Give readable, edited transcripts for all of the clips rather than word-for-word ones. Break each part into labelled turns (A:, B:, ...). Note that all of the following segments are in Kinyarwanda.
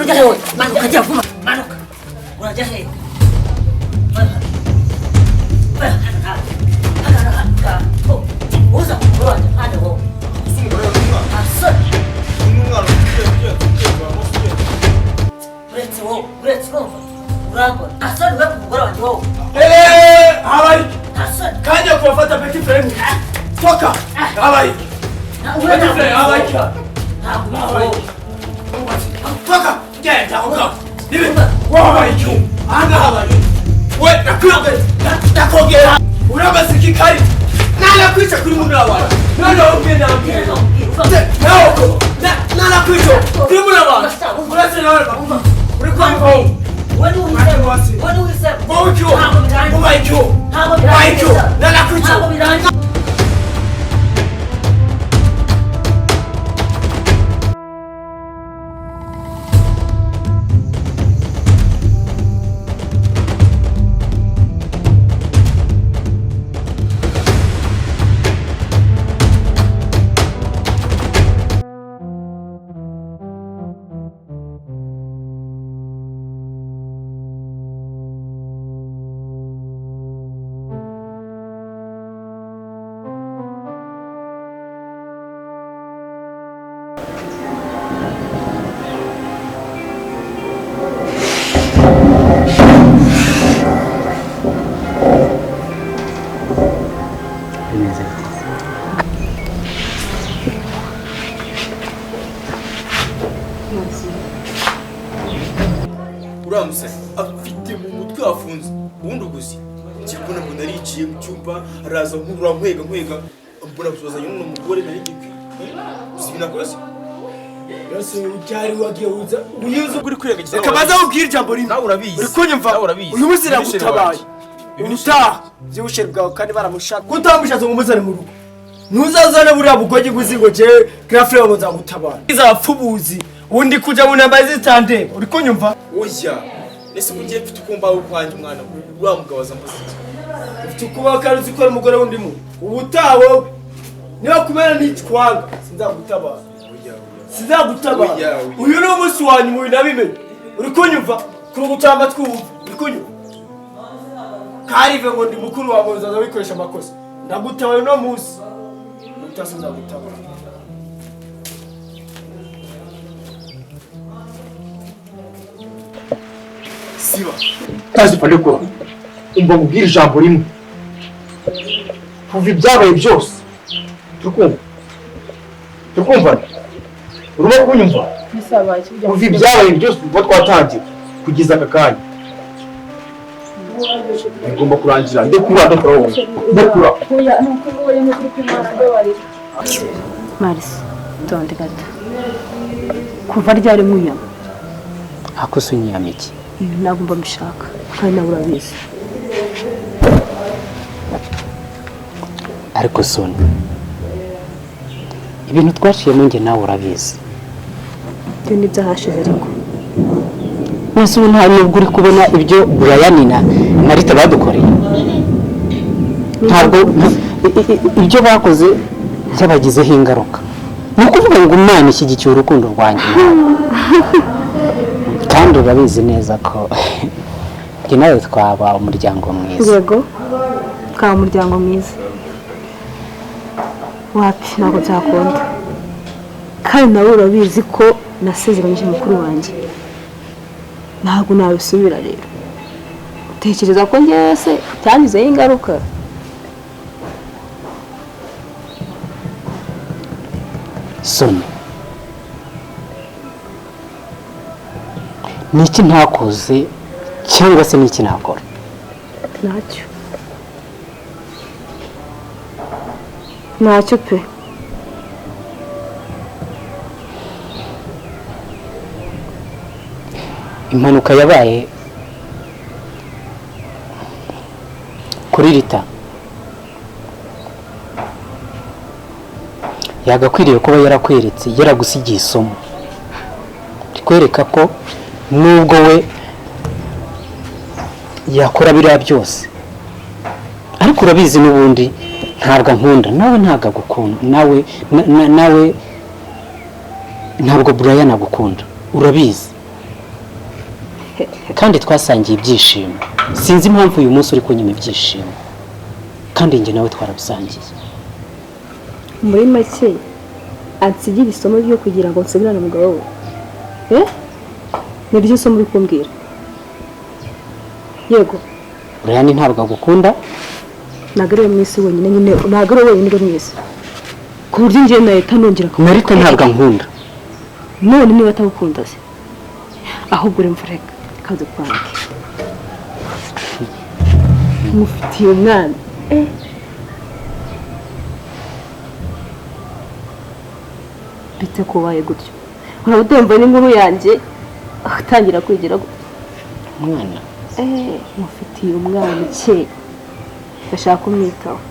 A: ujya he wowe manuka jya vuba manuka urajya he uza kurwanya hano wowe uretse wowe urambona asoni we ku mugore wanjye wowe
B: habaye kajya kubafata petit frère toka habaye petit frère habaye toka genda uka nibe wabaye cyo anga habaye we nakwiye nakogera urabasiki kari nala kwica kuri muri abantu none ubwe nambye nawo nala kwica kuri muri abantu urase nawe bakumva uri kwambaho wani uhisemo wowe cyo ubaye cyo ubaye cyo nala kwica uramuse afite mu mutwe afunze ubundi uguzi kibona ngo nariciye mu cyumba araza nk'urura nkwega mbona gusozanya n'umugore nari gikwi uzibina kose yose ujari wagiye uza uyuze kuri kwiregagiza kabaza ubwira ijambo rimwe nawe urabizi uri kunyumva uyu munsi nagutabaye ubutaha by'ubusheri bwawe kandi baramushaka kutamushatse ngo muzane mu rugo ntuzazane buriya bugogi guzingo je grafre wabo nzagutabara izapfubuzi undi kuja mu namba zitande uri kunyumva oya ese mugiye mfite ukumba kwanje umwana uriya mugabaza mbasiki ufite ukuba kandi uzikora umugore wundi mu ubutawe niba kumera n'icwanga sinzagutabara uyu ni umunsi wanyu mu binabimenye uri kunyumva kuri gutamba twumva uri kunyumva karive ngo ndi mukuru wawe uzaza wikoresha amakosa ndagutabaye no munsi utasinzagutabara siba
C: kazi pale ko umva mubwira ijambo rimwe kuva ibyabaye byose tukumva urimo kunyumva kuva ibyabaye byose ubwo twatangiye kugeza aka kanya bigomba kurangira ndekura
D: Marisi tonde gato kuva ryari mwiyama
E: akoso nyamiki
D: ntabwo mba mbishaka kandi nawe urabizi
E: ariko soni ibintu twaciyemo njye nawe urabizi
D: ibyo ni byahashize ariko
E: mwese ubu nta nubwo uri kubona ibyo Brian na Rita badukoreye ntabwo ibyo bakoze byabagizeho ingaruka ni ukuvuga ngo Imana ishyigikiye urukundo rwanjye kandi urabizi neza ko njye nawe twaba umuryango mwiza
D: yego twaba umuryango mwiza wapi ntabwo byakunda kandi nawe urabizi ko nasezeranyije mukuru wanjye ntabwo nabisubira rero utekereza ko njyewe se byangizeho ingaruka
E: Soni niki ntakoze cyangwa se niki nakora
D: ntacyo pe
E: impanuka yabaye kuri Rita yagakwiriye kuba yarakweretse yaragusigiye isomo rikwereka ko nubwo we yakora biriya byose ariko urabizi n'ubundi ntabwo nkunda nawe ntabwo agukunda nawe ntabwo Brian agukunda urabizi kandi twasangiye ibyishimo. Sinzi impamvu uyu munsi uri kunyima ibyishimo, kandi njye nawe twarabisangiye.
D: muri make ansigira isomo ryo kugira ngo nsubirane umugabo we. Niryo somo uri kumbwira? Yego.
E: Ryan ntabwo agukunda?
D: Ntabwo ari we mwisi wenyine nyine, ntabwo ari we wenyine uri mwisi. Ku buryo njye nahita nongera
E: Marita ntabwo ankunda.
D: None niba atagukunda se, ahubwo uri mfureka kaze kwanjye. Mufitiye umwana. Bite kubaye gutyo? Urabudemba n'inkuru yanjye atangira kwigira gutyo.
E: Umwana?
D: Mufitiye umwana cye. Bashaka kumwitaho.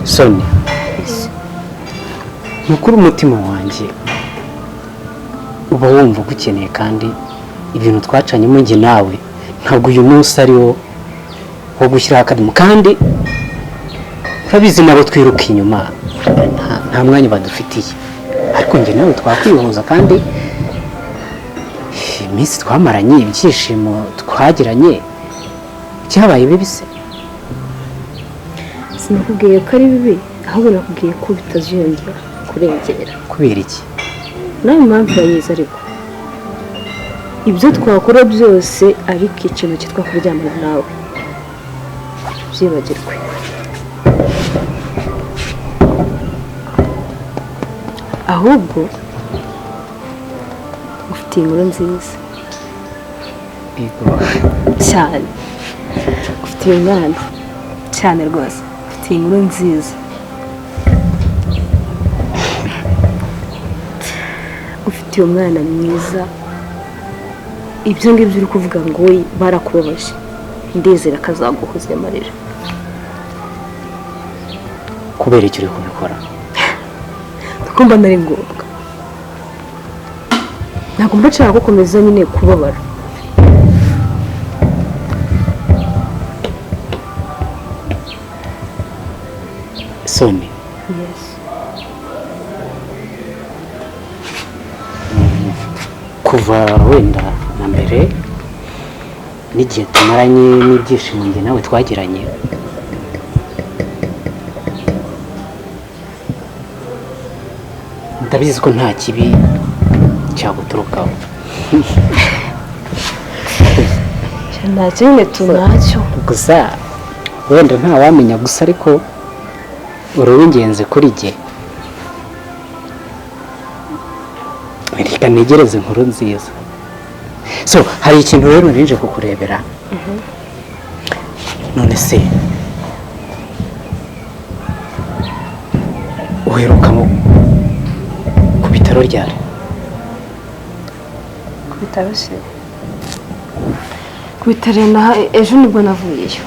E: Sonia, mukuru umutima wanjye uba wumva gukeneye, kandi ibintu twacanyemo njye nawe ntabwo uyu munsi ari wo gushyiraho akadomo, kandi urabizi nabo twiruka inyuma nta mwanya badufitiye, ariko njye nawe twakwihuza, kandi iminsi twamaranye, ibyishimo twagiranye cyabaye bibi se?
D: Sinakubwiye ko ari bibi, ahubwo nakubwiye ko bitaziyongera kurengera.
E: Kubera iki?
D: Nawe impamvu urayizi, ariko ibyo twakora byose ariko ikintu cyitwa kuryamana nawe byibagirwe. Ahubwo ufite inkuru nziza cyane, ufite umwana cyane rwose, ufite inkuru nziza, ufite umwana mwiza. Ibyo ngibyo uri kuvuga ngo barakubabaje, ndizera kazaguhoza amarira.
E: Kubera icyo uri kubikora?
D: Kumba nari ngombwa, ntabwo mba nshaka gukomeza nyine kubabara.
E: Sonia,
D: Yes.
E: kuva wenda na mbere n'igihe tumaranye n'ibyishimo njye nawe twagiranye, ndabizi ko nta kibi cyaguturukaho.
D: nta kimwe tunacyo
E: gusa wenda ntawamenya gusa ariko uri uw'ingenzi kuri jye. reka ntegereze inkuru nziza. So hari ikintu rero nje kukurebera. none se uheruka ku bitaro ryari?
D: ku bitaro se ku bitaro ejo nibwo navuyeyo.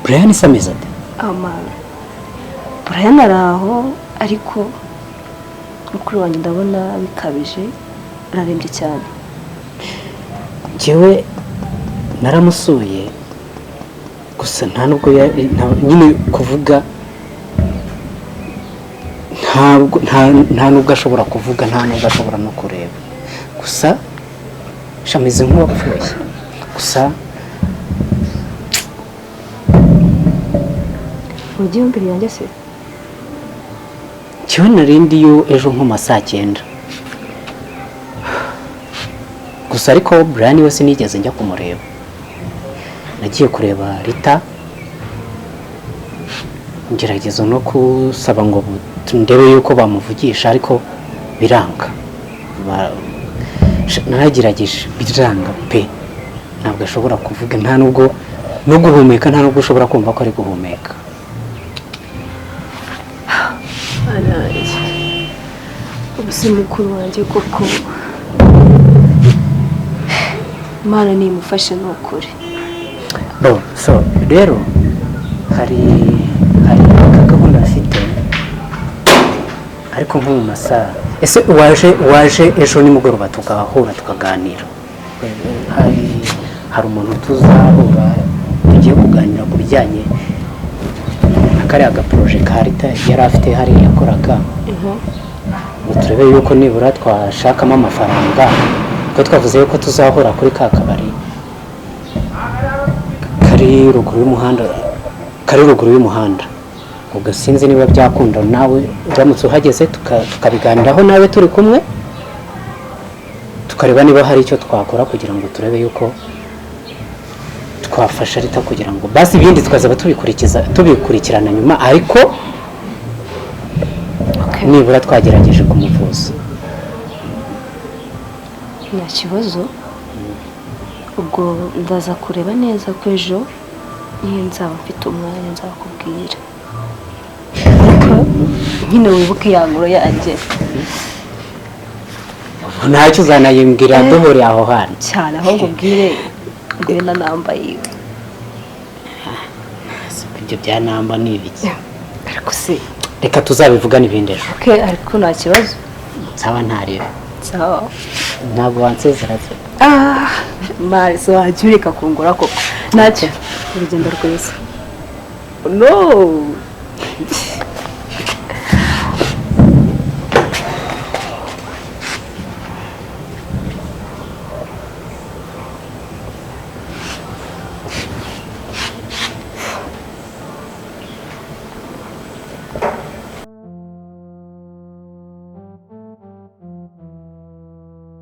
E: Brian se ameze ate?
D: amana Brian ari aho ariko mukuru wanjye ndabona bikabije, ararembye cyane.
E: Njyewe naramusuye gusa nta nubwo nyine kuvuga nta nubwo ashobora kuvuga, nta nubwo ashobora no kureba, gusa shameze nk'uwapfuye. gusa
D: ugiye imbere yanjye se?
E: njyewe narindiyo ejo nko ma saa 9 gusa ariko Brian we sinigeze njya kumureba. nagiye kureba Rita, ngerageza no kusaba ngo ndebe yuko bamuvugisha ariko biranga. naragerageje biranga pe, ntabwo ashobora kuvuga, nta nubwo no guhumeka, nta nubwo ushobora kumva ko ari guhumeka.
D: ubuse mukuru wanjye koko Imana nimufashe n'ukuri.
E: so rero hari gahunda afite ariko nko mu masaha. ese waje ejo nimugoroba tukahura tukaganira? hari umuntu tuzahura tugiye kuganira ku bijyanye na kariya gaproje ka Rita yari afite hariya yakoraga. turebe yuko nibura twashakamo amafaranga, ko twavuze yuko tuzahura kuri ka kabari kari ruguru y'umuhanda. ubwo sinzi niba byakunda nawe uramutse uhageze tukabiganiraho nawe turi kumwe, tukareba niba hari icyo twakora kugira ngo turebe yuko twafasha Rita kugira ngo basi ibindi tukazaba tubikurikirana nyuma, ariko nibura twagerageje kumuvuza.
D: nta kibazo. ubwo ndaza kureba neza ko ejo niyo nzaba mfite umwanya nzakubwira, ariko nyine wibuke ya nkuru yanjye.
E: ntacyo uzanayimbwira duhuriye aho hantu
D: cyane, ahubwo ubwire ngwino nambaye iwe.
E: ibyo bya namba ni ibiki?
D: ariko se
E: reka tuzabivugana ibindi ejo.
D: ariko nta kibazo.
E: nsaba ntarebe.
D: sawa.
E: ntabwo wansezera se?
D: mari so wajya ureka kungura koko. ntacyo. urugendo rwiza. no